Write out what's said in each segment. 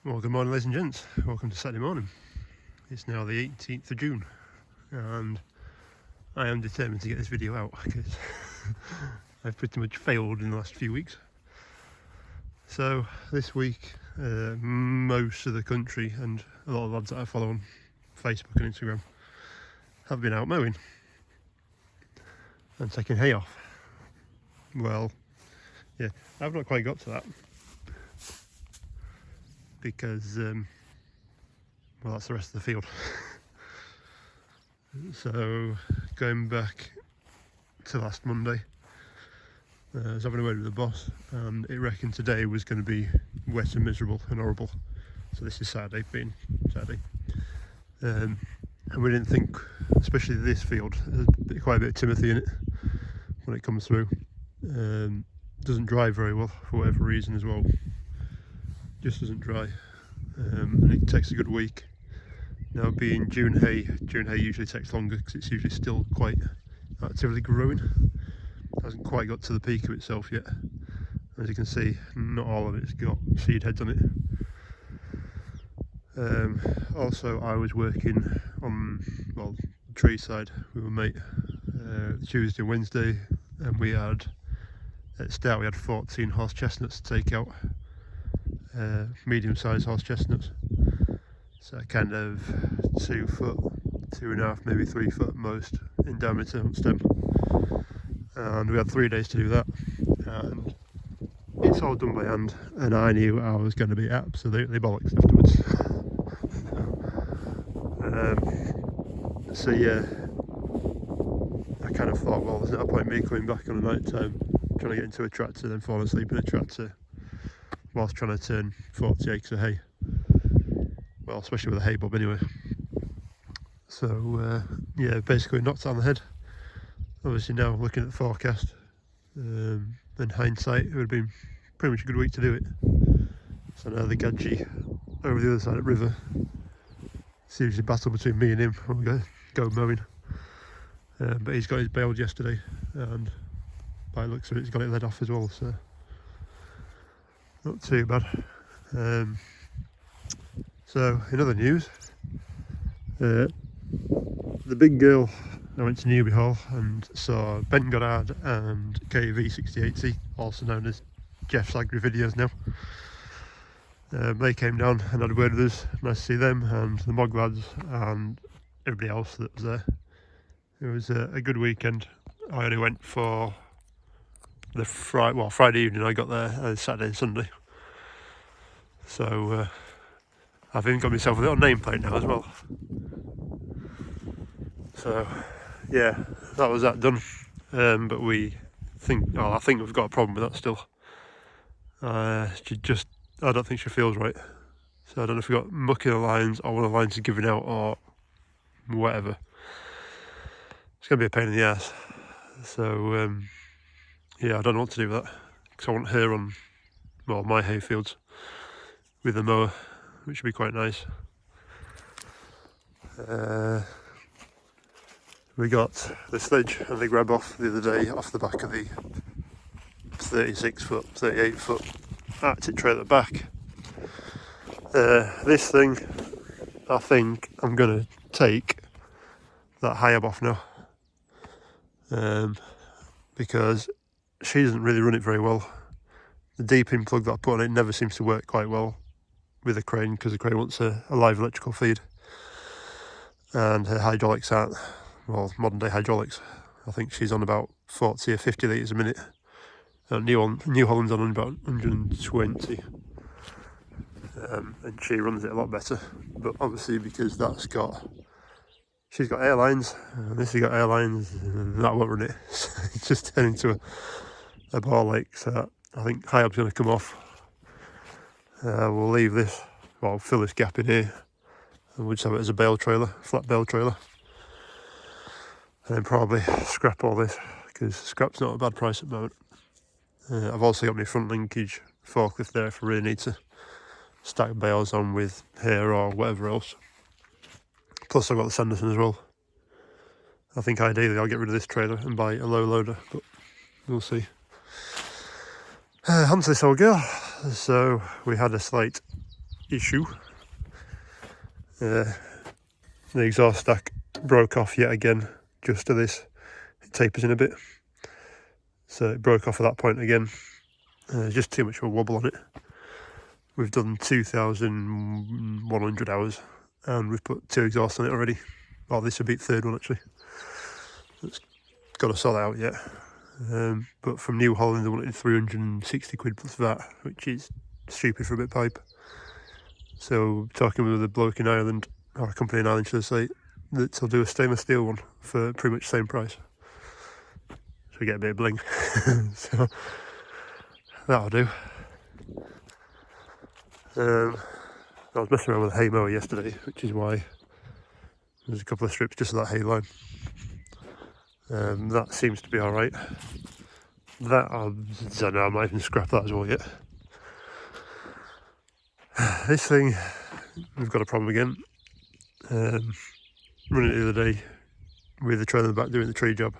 Well, good morning, ladies and gents. Welcome to Saturday morning. It's now the 18th of June, and I am determined to get this video out because I've pretty much failed in the last few weeks. So this week, most of the country and a lot of lads that I follow on Facebook and Instagram have been out mowing and taking hay off. Well, yeah, I've not quite got to that because well, that's the rest of the field. So going back to last Monday, I was having a word with the boss, and it reckoned today was going to be wet and miserable and horrible. So this is Saturday, being Saturday, and we didn't think, especially this field, there's quite a bit of timothy in it when it comes through. Doesn't dry very well for whatever reason as well. Just doesn't dry, and it takes a good week. Now, being June hay usually takes longer because it's usually still quite actively growing. Hasn't quite got to the peak of itself yet. As you can see, not all of it's got seed heads on it. Also, I was working on, well, the tree side with my mate Tuesday and Wednesday, and we had, at start we had 14 horse chestnuts to take out. Medium-sized horse chestnuts, so kind of 2 foot, 2.5, maybe 3 foot at most in diameter on stem, and we had 3 days to do that, and it's all done by hand, and I knew I was going to be absolutely bollocks afterwards. So yeah, I kind of thought, well, there's no point me coming back on a night time trying to get into a tractor, then falling asleep in a tractor whilst trying to turn 40 acres of hay. Well, especially with a hay bob anyway. So yeah, basically knocked it on the head. Obviously now looking at the forecast, in hindsight, it would have been pretty much a good week to do it. So now the Gadgie over the other side of the river, it's usually a battle between me and him when we go mowing. But he's got his baled yesterday, and by the looks of it, he's got it led off as well, so not too bad. So in other news, the big girl, I went to Newbie Hall and saw Ben Goddard and KV68C, also known as Jeff's Agri Videos now. They came down and had a word with us. Nice to see them and the Mog lads and everybody else that was there. It was a good weekend. I only went for the Friday evening. I got there Saturday and Sunday. So I've even got myself a little nameplate now as well. So yeah, that was that done. But I think we've got a problem with that still. I don't think she feels right. So I don't know if we've got muck in the lines or one of the lines is giving out or whatever. It's going to be a pain in the ass. So yeah, I don't know what to do with that, because I want her on, well, my hay fields with the mower, which would be quite nice. We got the sledge and the grab off the other day off the back of the 36 foot, 38 foot Arctic trailer at the back. This thing, I think I'm going to take that high-ab off now, because she doesn't really run it very well. The deep in plug that I put on it never seems to work quite well with the crane, because the crane wants a live electrical feed, and her hydraulics aren't, well, modern day hydraulics. I think she's on about 40 or 50 litres a minute, and New Holland's on about 120, and she runs it a lot better. But obviously, because she's got airlines, and this has got airlines, and that won't run it. It's just turned into a ball lake. So I think high-ab's going to come off. We'll leave this, well, fill this gap in here, and we'll just have it as a bale trailer, flat bale trailer, and then probably scrap all this, because scrap's not a bad price at the moment. I've also got my front linkage forklift there if I really need to stack bales on with hair or whatever else. Plus I've got the Sanderson as well. I think ideally I'll get rid of this trailer and buy a low loader, but we'll see. On to this old girl. So we had a slight issue. The exhaust stack broke off yet again, just to this. It tapers in a bit. So it broke off at that point again. Just too much of a wobble on it. We've done 2,100 hours and we've put 2 exhausts on it already. Well, this will be the 3rd one actually. It's got to sort that out yet. But from New Holland they wanted 360 quid plus VAT, which is stupid for a bit of pipe. So talking with a bloke in Ireland, or a company in Ireland should I say, that they'll do a stainless steel one for pretty much the same price. So we get a bit of bling. So that'll do. I was messing around with a hay mower yesterday, which is why there's a couple of strips just of that hay line. That seems to be alright. That, I don't know, I might even scrap that as well yet. This thing, we've got a problem again. Running it the other day with the trailer in the back doing the tree job.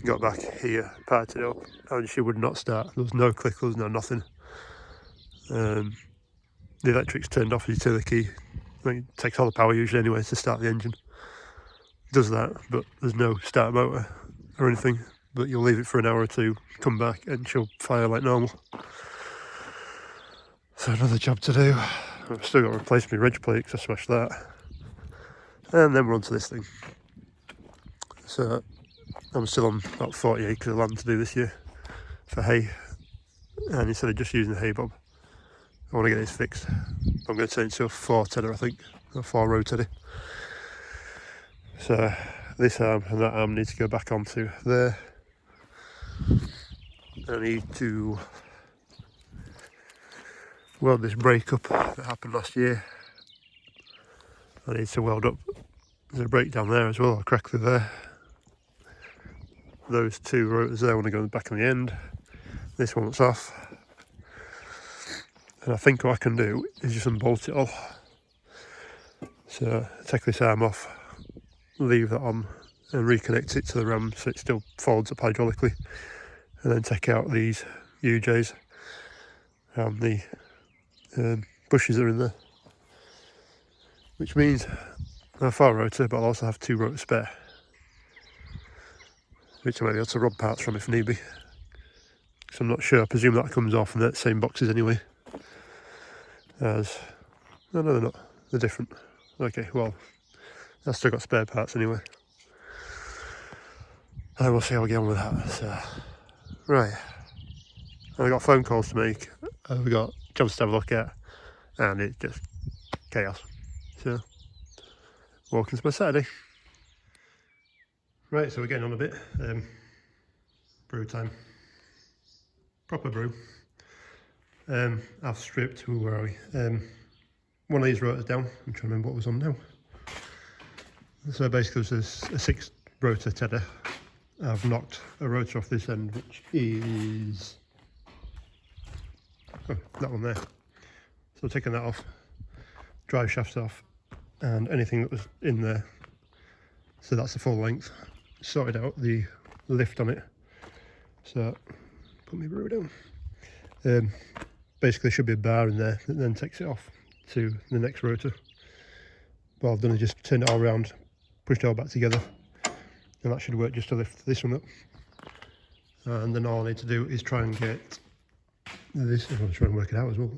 Got back here, parked it up, and she would not start. There was no clickers, no nothing. The electric's turned off as you turn the key. I mean, it takes all the power usually anyway to start the engine. It does that, but there's no start motor or anything. But you'll leave it for an hour or two, come back, and she'll fire like normal. So another job to do. I've still got to replace my reg plate because I smashed that. And then we're on to this thing. So I'm still on about 40 acres of land to do this year for hay. And instead of just using the hay bob, I want to get this fixed. I'm going to turn it into a 4 tedder, I think, a 4 row teddy. So this arm and that arm need to go back onto there. I need to weld this brake up that happened last year. I need to weld up, there's a brake down there as well, a crack through there. Those 2 rotors there want to go in the back of the end. This one's off. And I think what I can do is just unbolt it all. So take this arm off, leave that on and reconnect it to the ram so it still folds up hydraulically. And then take out these UJs and the bushes that are in there. Which means I have a 4 rotor, but I'll also have 2 rotors spare. Which I might be able to rob parts from if need be. So I'm not sure, I presume that comes off in the same boxes anyway. As, no they're not, they're different. Okay, well, I've still got spare parts anyway. And we'll see how we get on with that. So, right, I've got phone calls to make, I've got jobs to have a look at, and it's just chaos. So, welcome to my Saturday. Right, so we're getting on a bit. Brew time. Proper brew. I've stripped, where are we? One of these rotors down. I'm trying to remember what was on now. So basically there's a 6 rotor tedder. I've knocked a rotor off this end, which is that one there. So taking that off, drive shafts off, and anything that was in there. So that's the full length. Sorted out the lift on it. So put my brew down. Basically there should be a bar in there that then takes it off to the next rotor. What I've done is just turned it all around, pushed it all back together, and that should work just to lift this one up. And then all I need to do is try and get this, I'm going to try and work it out as well.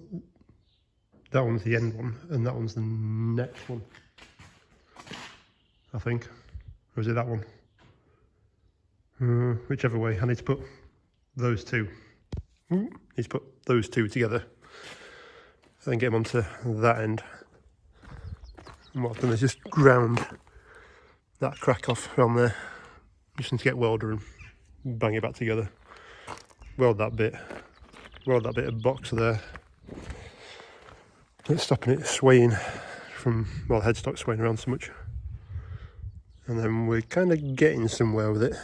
That one's the end one, and that one's the next one, I think. Or is it that one? Whichever way, I need to put those 2. Need to put those 2 together, then get them onto that end. And what I've done is just ground that crack off around there. Just need to get a welder and bang it back together. Weld that bit of box there. It's stopping it swaying from, well, the headstock swaying around so much. And then we're kind of getting somewhere with it.